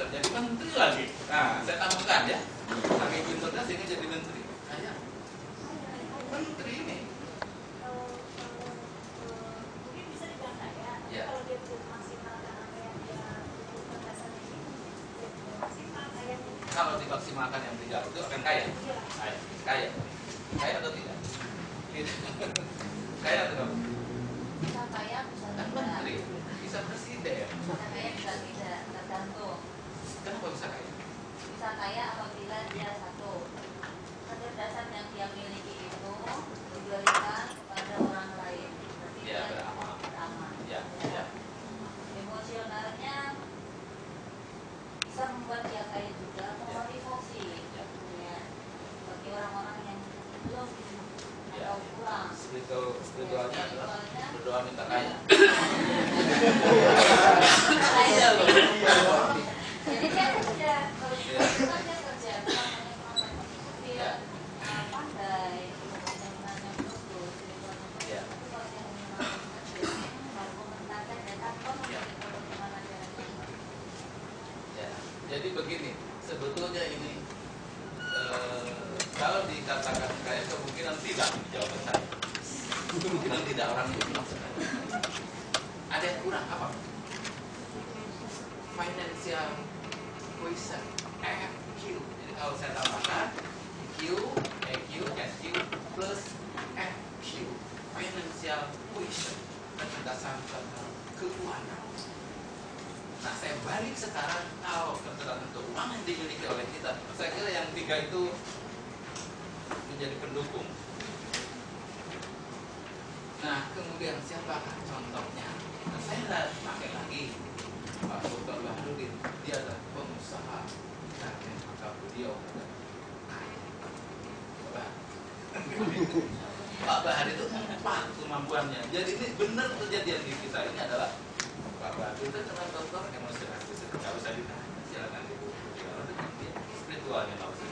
jadi menteri lagi. Nah, saya tambahkan ya, saking pinternya sehingga jadi menteri. Kayak menteri ini. Mungkin bisa dibilang kaya, Ya. kalau dia belum maksimalkan apa yang dia berdasar ini, dia belum maksimal kayaknya. Kalau dimaksimalkan yang 3 itu akan kaya. Kaya atau tidak? Kaya atau tidak? Bisa kaya, bisa Kan tidak. menteri, bisa presiden. Bisa kaya, bisa tidak, tergantung. Kenapa bisa kaya? Bisa kaya apabila dia satu, kecerdasan yang dia miliki itu diberikan kepada orang lain. Berarti Ya, dia beramal. beramal. Ya, ya. Emosionalnya bisa membuat dia kaya juga, memotivasi. Ya. Ya. Bagi orang-orang yang belum Ya. atau kurang. Spiritualnya adalah berdoa minta kaya. Kaya loh. Jadi dia kerja, kalau Iya. itu kan dia kerja, bukan hanya penonton. Dia pandai, kemudian menanya bagus, Iya. tapi kalau dia mengenal argumentasi dan tanpa memiliki bagaimana caranya. Ya. Jadi begini, sebetulnya ini kalau dikatakan kaya kemungkinan tidak jawaban saya. Kemungkinan tidak orang itu maksudnya. Ada yang kurang apa? Financial quotient, FQ. Jadi kalau saya tambahkan Q, EQ, SQ plus FQ, financial quotient, kecerdasan keuangan. Nah, saya balik sekarang kalau kecerdasan keuangan dimiliki oleh kita, saya kira yang 3 itu menjadi pendukung. Nah, kemudian siapakah contohnya? Nah, saya tidak pakai lagi Pak Sultan Baharudin, dia adalah pengusaha, dan maka beliau adalah kaya. Pak Bahar itu 4 kemampuannya. Jadi ini benar kejadian di kita ini adalah Pak Bahar itu adalah dokter emosional. Kalau saya ditanya, silakan ibu. Kalau dia spiritualnya nggak usah.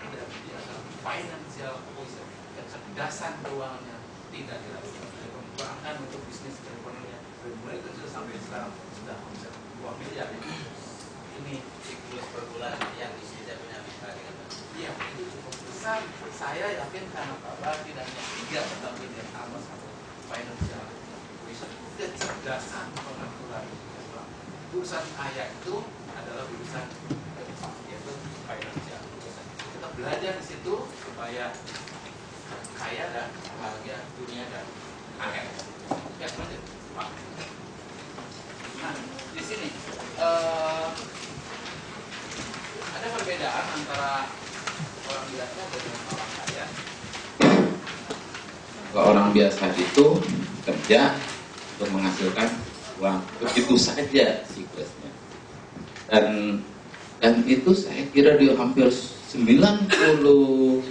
Dia adalah financial quotient, kecerdasan keuangannya tidak diragukan. Dia kembangkan untuk bisnis perekonomian dari mulai kecil sampai sekarang sudah omset 2 miliar. Ini siklus per bulan yang isinya punya mitra dengan iya, itu cukup besar. Saya yakin karena Pak Bahar tidak hanya 3 tetapi dia tambah 1 financial quotient, kecerdasan pengaturan keuangan. Urusan kaya itu adalah urusan yaitu financial quotient. Kita belajar di situ supaya kaya dan bahagia dunia dan akhirat. Ya, lanjut. Nah, di sini ada perbedaan antara orang biasa dengan orang kaya. Kalau orang biasa itu kerja untuk menghasilkan uang, begitu saja siklusnya. Dan itu saya kira di hampir 90%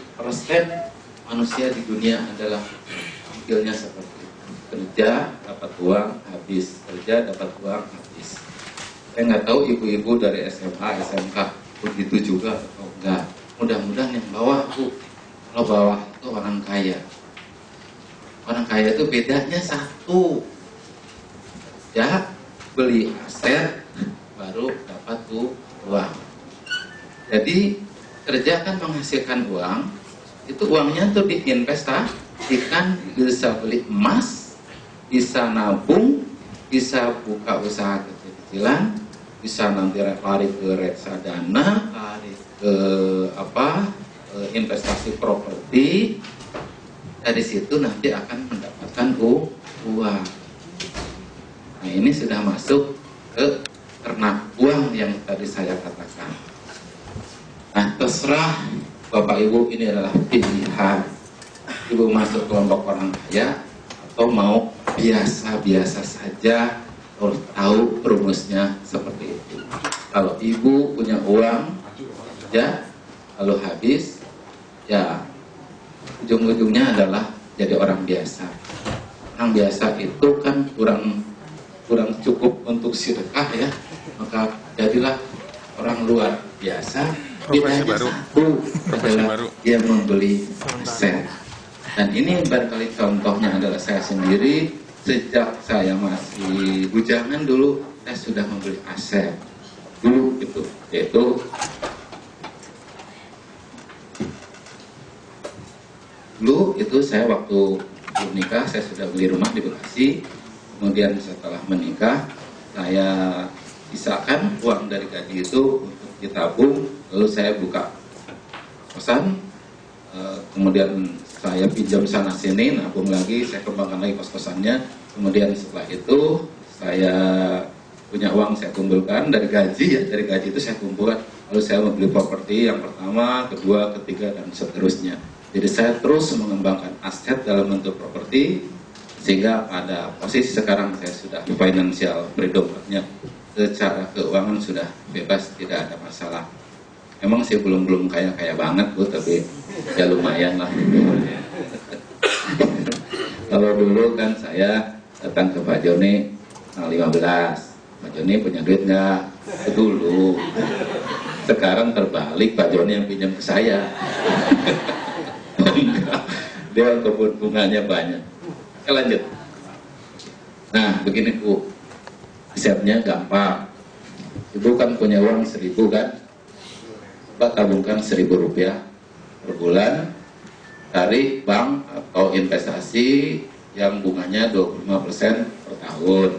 manusia di dunia adalah tampilnya seperti itu. Kerja dapat uang habis, kerja dapat uang habis. Saya nggak tahu ibu-ibu dari SMA, SMK begitu juga atau enggak. Mudah-mudahan yang bawah Bu, kalau bawah itu orang kaya. Orang kaya itu bedanya satu, ya beli aset baru dapat uang. Jadi kerja kan menghasilkan uang, itu uangnya tuh diinvestasikan, bisa beli emas, bisa nabung, bisa buka usaha kecil-kecilan, bisa nanti lari ke reksadana, lari ke investasi properti. Dari situ nanti akan mendapatkan uang. Nah, ini sudah masuk ke ternak uang yang tadi saya katakan. Nah, terserah Bapak Ibu, ini adalah pilihan. Ibu masuk kelompok orang kaya atau mau biasa-biasa saja, harus tahu rumusnya seperti itu. Kalau Ibu punya uang, ya, lalu habis, ya ujung-ujungnya adalah jadi orang biasa. Orang biasa itu kan kurang cukup untuk sedekah ya, maka jadilah orang luar biasa. Bedanya satu adalah dia membeli aset. Dan ini barangkali contohnya adalah saya sendiri. Sejak saya masih bujangan dulu, saya sudah membeli aset dulu gitu. yaitu dulu itu saya waktu belum nikah saya sudah beli rumah di Bekasi, kemudian setelah menikah saya sisakan uang dari gaji itu untuk ditabung, lalu saya buka kosan, kemudian saya pinjam sana sini, nabung lagi, saya kembangkan lagi kos-kosannya, kemudian setelah itu saya punya uang saya kumpulkan dari gaji, ya dari gaji itu saya kumpulkan, lalu saya membeli properti yang pertama, kedua, ketiga, dan seterusnya. Jadi saya terus mengembangkan aset dalam bentuk properti, sehingga pada posisi sekarang saya sudah financial freedom, artinya secara keuangan sudah bebas, tidak ada masalah. Emang sih belum kaya banget Bu, tapi ya lumayan lah. Kalau dulu kan saya datang ke Pak Joni 15, Pak Joni punya duit nggak? Dulu. Sekarang terbalik, Pak Joni yang pinjam ke saya. Enggak, dia kebun bunganya banyak. Kita lanjut. Nah begini Bu, hisabnya gampang. Ibu kan punya uang 1.000 kan, Pak tabungkan 1.000 rupiah per bulan dari bank atau investasi yang bunganya 25% per tahun.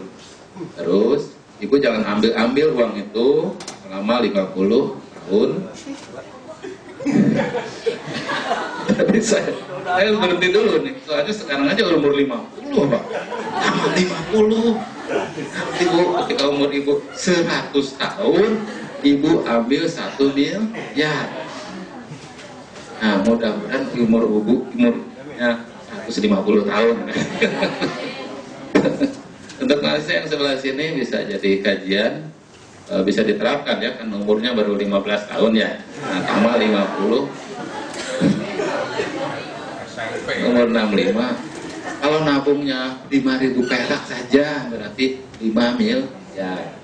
Terus Ibu jangan ambil uang itu selama 50 tahun. Tapi saya berhenti dulu nih, soalnya sekarang aja umur 50 Pak, sama 50. Nanti Bu, ketika umur Ibu 100 tahun, Ibu ambil 1 miliar. Nah mudah-mudahan umurnya 150 tahun. Untuk mahasiswa yang sebelah sini bisa jadi kajian, bisa diterapkan ya, kan umurnya baru 15 tahun ya. Nah tambah 50, umur 65. Kalau nabungnya 5.000 perak saja berarti 5 miliar.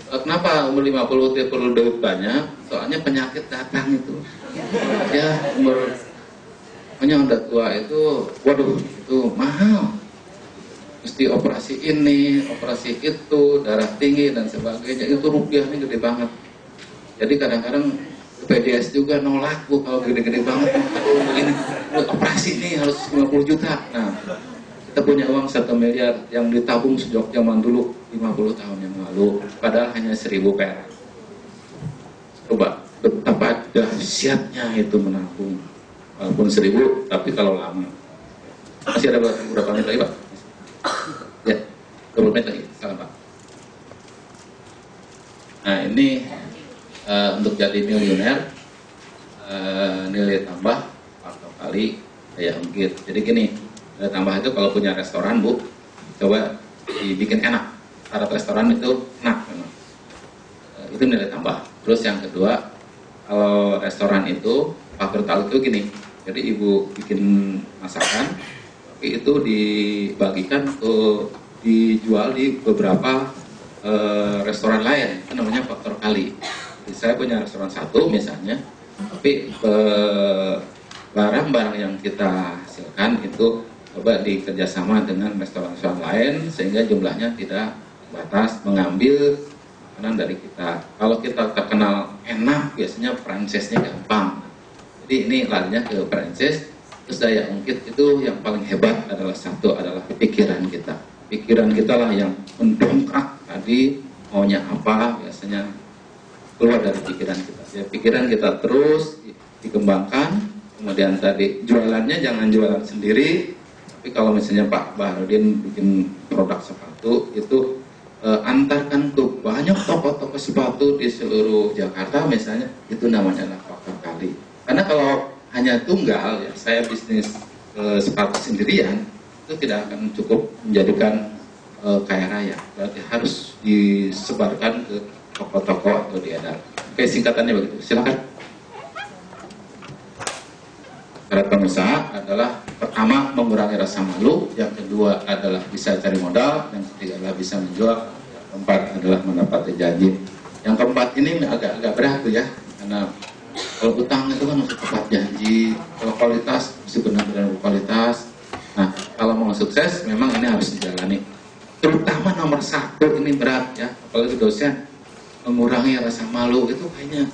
Kenapa umur 50 dia perlu duit banyak? Soalnya penyakit datang itu. Ya umurnya udah tua itu, waduh itu mahal. Mesti operasi ini, operasi itu, darah tinggi dan sebagainya. Itu rupiahnya gede banget. Jadi kadang-kadang PDS juga nolak Bu kalau gede-gede banget. Begini, operasi ini harus 50 juta. Nah, kita punya uang 1 miliar yang ditabung sejak zaman dulu 50 tahun yang lalu, padahal hanya 1.000 perak. Coba betapa dahsyatnya itu menabung, walaupun 1.000, tapi kalau lama. Masih ada berapa menit lagi Pak? Ya, 20 menit lagi. Salam Pak. Nah ini untuk jadi miliuner, nilai tambah faktor kali daya ungkit. Jadi gini, nilai tambah itu kalau punya restoran Bu, coba dibikin enak. Syarat restoran itu enak memang. Itu nilai tambah. Terus yang kedua, kalau restoran itu faktor kali itu gini. Jadi Ibu bikin masakan, tapi itu dibagikan ke dijual di beberapa restoran lain. Itu namanya faktor kali. Saya punya restoran satu misalnya, tapi barang-barang yang kita hasilkan itu coba dikerjasama dengan restoran-restoran lain sehingga jumlahnya tidak batas mengambil makanan dari kita. Kalau kita terkenal enak, biasanya franchise-nya gampang. Jadi ini larinya ke franchise. Terus daya ungkit itu yang paling hebat adalah satu adalah pikiran kita. Pikiran kita lah yang mendongkrak tadi maunya apa, biasanya keluar dari pikiran kita. Ya, pikiran kita terus dikembangkan. Kemudian tadi jualannya jangan jualan sendiri. Tapi kalau misalnya Pak Baharudin bikin produk sepatu itu antarkan ke banyak toko-toko sepatu di seluruh Jakarta misalnya, itu namanya adalah faktor kali. Karena kalau hanya tunggal ya saya bisnis sepatu sendirian itu tidak akan cukup menjadikan kaya raya. Berarti harus disebarkan ke toko-toko atau diedar. Oke, singkatannya begitu. Silakan. Syarat pengusaha adalah pertama mengurangi rasa malu, yang kedua adalah bisa cari modal, yang ketiga adalah bisa menjual, yang keempat adalah menepati janji. Yang keempat ini agak berat tuh ya, karena kalau utang itu kan harus tepat janji, kalau kualitas mesti benar-benar berkualitas. Nah, kalau mau sukses memang ini harus dijalani. Terutama nomor 1 ini berat ya, apalagi dosen. mengurangi rasa malu itu kayaknya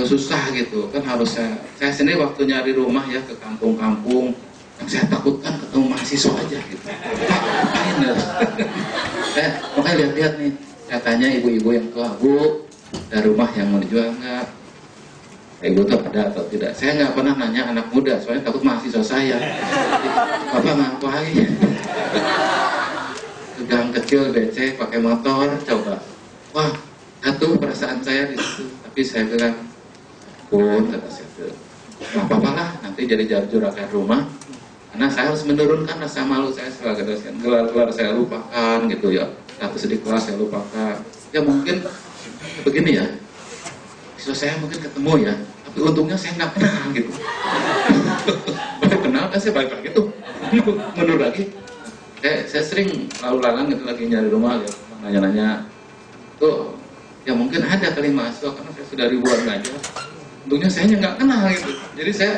susah gitu kan. Harus saya sendiri waktu nyari rumah ya ke kampung-kampung, yang saya takutkan ketemu mahasiswa aja gitu. Makanya lihat-lihat nih, saya tanya ibu-ibu yang tua, Bu, ada rumah yang mau dijual nggak? Ibu tuh ada atau tidak? Saya nggak pernah nanya anak muda, soalnya takut mahasiswa saya. Bapak ngapain? Gang kecil becek pakai motor, coba. Wah, satu perasaan saya di situ. Tapi saya bilang, pun kata saya, nggak apa-apa lah, nanti jadi juragan rumah. Karena saya harus menurunkan rasa malu saya sebagai dosen. Gelar-gelar saya lupakan gitu ya. Status di kelas saya lupakan. Ya mungkin begini ya. Siswa saya mungkin ketemu ya. Tapi untungnya saya nggak kenal gitu. Baru kenal kan saya balik lagi tuh. Mundur lagi. Saya sering lalu lalang gitu lagi nyari rumah ya. Nanya-nanya. Tuh ya mungkin ada kali mahasiswa karena saya sudah ribuan aja. Untungnya saya nggak kenal gitu. Jadi saya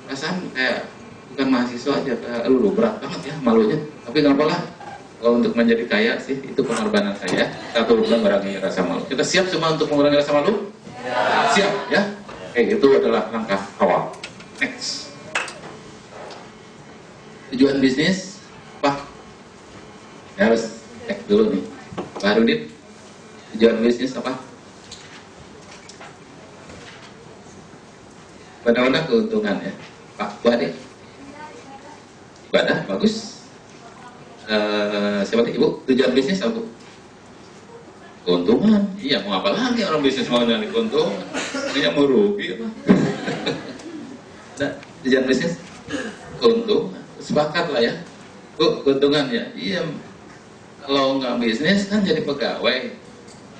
perasaan kayak bukan mahasiswa aja, berat banget ya malunya. Tapi nggak apa-apa lah, kalau untuk menjadi kaya sih itu pengorbanan saya. Satu mengurangi rasa malu. Kita siap semua untuk mengurangi rasa malu? Ya. Siap ya. Itu adalah langkah awal. Next. Tujuan bisnis apa? Ya, harus cek dulu nih. Pak Rudin, tujuan bisnis apa? Pada keuntungan ya. Pak Wadi. Ibadah, bagus. Siapa tadi Ibu? Tujuan bisnis apa? Keuntungan. Iya, mau apa lagi orang bisnis mau nyari keuntungan? Dia mau rugi apa? Nah, tujuan bisnis keuntungan. Sepakat lah ya. Bu, keuntungan ya. Iya. Kalau nggak bisnis kan jadi pegawai.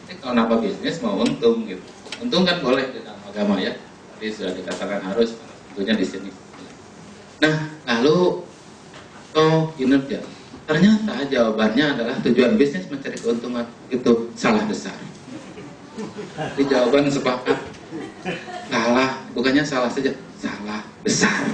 Jadi kalau kenapa bisnis mau untung gitu. Untung kan boleh di dalam agama ya. Tapi sudah dikatakan harus, tentunya di sini. Nah, lalu kinerja. Ternyata jawabannya adalah tujuan bisnis mencari keuntungan. Itu salah besar. Di jawaban sepakat. Salah, bukannya salah saja, salah besar.